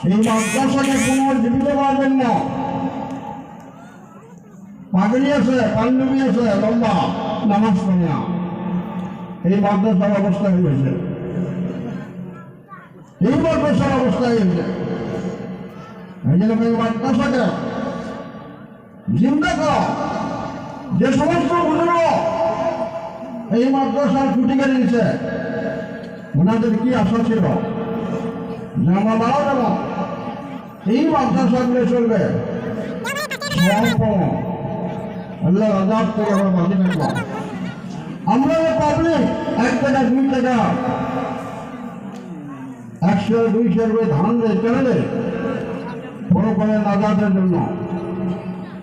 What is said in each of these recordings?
এই মাদ্রাসাকে পুনর্জীবিত করার জন্য পাগড়ি আছে, পাঞ্জাবি আছে, লম্বা নামাজ পড়ে না, এই মাদ্রাসার অবস্থা হয়েছে, এই মাদ্রাসার অবস্থা হয়েছে। এই জন্য এই মাদ্রাসাকে জিন্দা করা, যে সমস্ত বুজুর্গ এই মাদ্রাসার ছুটি কেড়ে নিচ্ছে, ওনাদের কি আশা ছিল যে আমরা মারা যাব, এই মাদ্রাসাগুলো চলবে আল্লাহ আজাদ থেকে আমরা বাঁচি থাকবো। আমরা পাবলিক 1 টাকা 2 টাকা 100 200 করে ধান দেয় কেন দেয়? ফলো করে নাজাতের জন্য,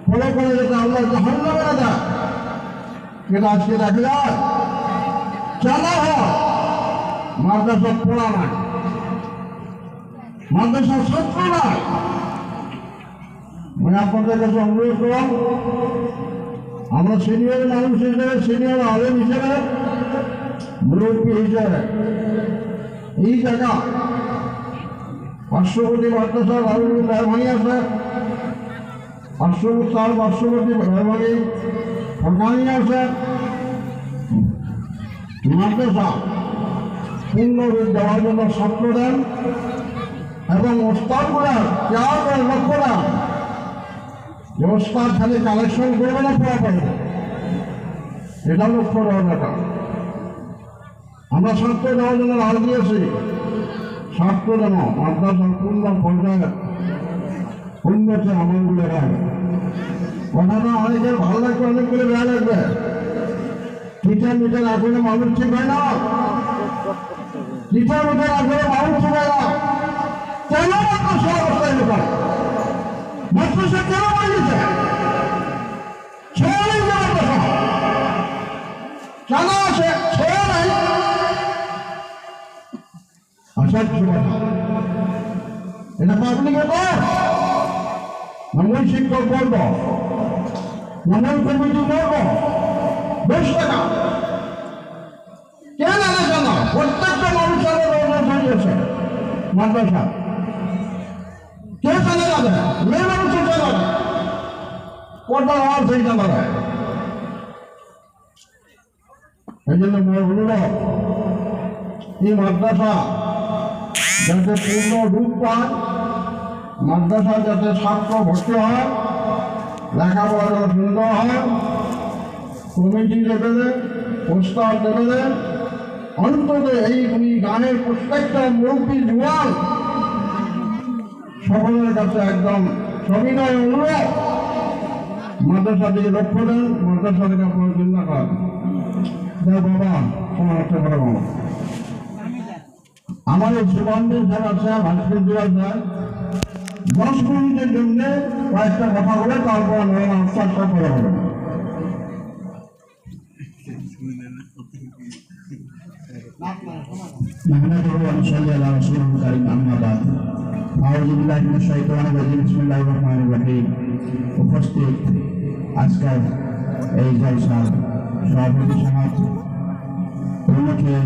ফলো করে যাতে আল্লাহ জাহান্নামে না যায়। কিন্তু আজকে দেখা যায় চালা হয় মাদ্রাসা পড়া নাই, মাদ্রাসার ছাত্র নাই। মানে আপনাদের কাছে অনুরোধ করলাম, আমরা সিনিয়র মানুষ হিসেবে, সিনিয়র আলেম হিসেবে, মুরব্বী হিসেবে এই জায়গা পার্শ্ববর্তী মাদ্রাসার আলমী মেহরবানি আছে, পার্শ্ববর্তী মেহরবানি সরকারি আছে, মাদ্রাসা পূর্ণরূপ দেওয়ার জন্য ছাত্র দেন এবং ওস্তাদগুলার কেয়ার করে লক্ষ্য দেন যে ওস্তাদ খালি কালেকশন করবে না, পড়া পারবে, এটা লক্ষ্য দেওয়ার ব্যাপার। আমরা ছাত্র দেওয়ার জন্য রাজ দিয়েছি, ছাত্র যেন মাদ্রাসার পূর্ণ পর্যায়ে উন্নতি আমলগুলো হয়। কথাটা অনেকের ভালো লাগবে, অনেকগুলো বেড়া লাগবে। টিচার মিটার আসলে মানুষ ঠিক হয় না, টিচার মিটার আসলে মানুষ ঠিক হয় না। কেন মাদ্রাসা অবস্থায় লোক মাদ্রাসা কেন বানিয়েছে? ছেলে নেই মাদ্রাসা, কেন আছে? ছেলে নাই। আসার এটা পাবলিকে কর, মূল শিক্ষক বলব, মূল কমিটি বলব, বেশ টাকা কেন আলাদা না? প্রত্যেকটা মানুষের হয়েছে মাদ্রাসা, কে চালে যাবে? মেয়ে মানুষের চালাবে, পর্দার আওয়াজ সেই চালাবে। এই জন্য অনুরোধ, এই মাদ্রাসা যাতে পূর্ণ রূপ পায়, মাদ্রাসা যাতে ছাত্র ভর্তি হয়, লেখাপড়া যাতে সুন্দর হয়, কমিটি লেভেলে, প্রস্তাব লেভেলে, অন্তত এই গানের প্রত্যেকটা মুরব্বী জুয়ান সকলের কাছে একদম সবিনয় অনুরোধ, মাদ্রাসা দিকে লক্ষ্য দেন, মাদ্রাসা থেকে আপনার চিন্তা করেন। বাবা তোমার একটা বড় বাবা আমার এই সুগন্ধের যারা আছে, ভাস্কর দেওয়া যায় 10 মিনিটের জন্য কয়েকটা কথা বলে তারপর নয় আনসার সব করা হবে। উপস্থিত আজকের এই জলসার সভাপতি সমাজ প্রমুখে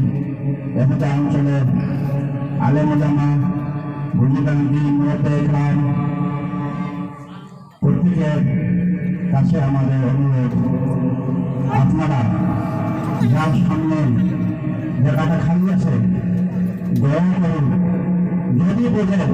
এখানে অঞ্চলের আলেম ওলামা, বুঝিবান্ধি, মুরব্বি ইকরাম, প্রত্যেকের কাছে আমাদের অনুরোধ, আপনারা যার সামনে জায়গাটা খালি আছে দয়া করুন, যদি বোঝেন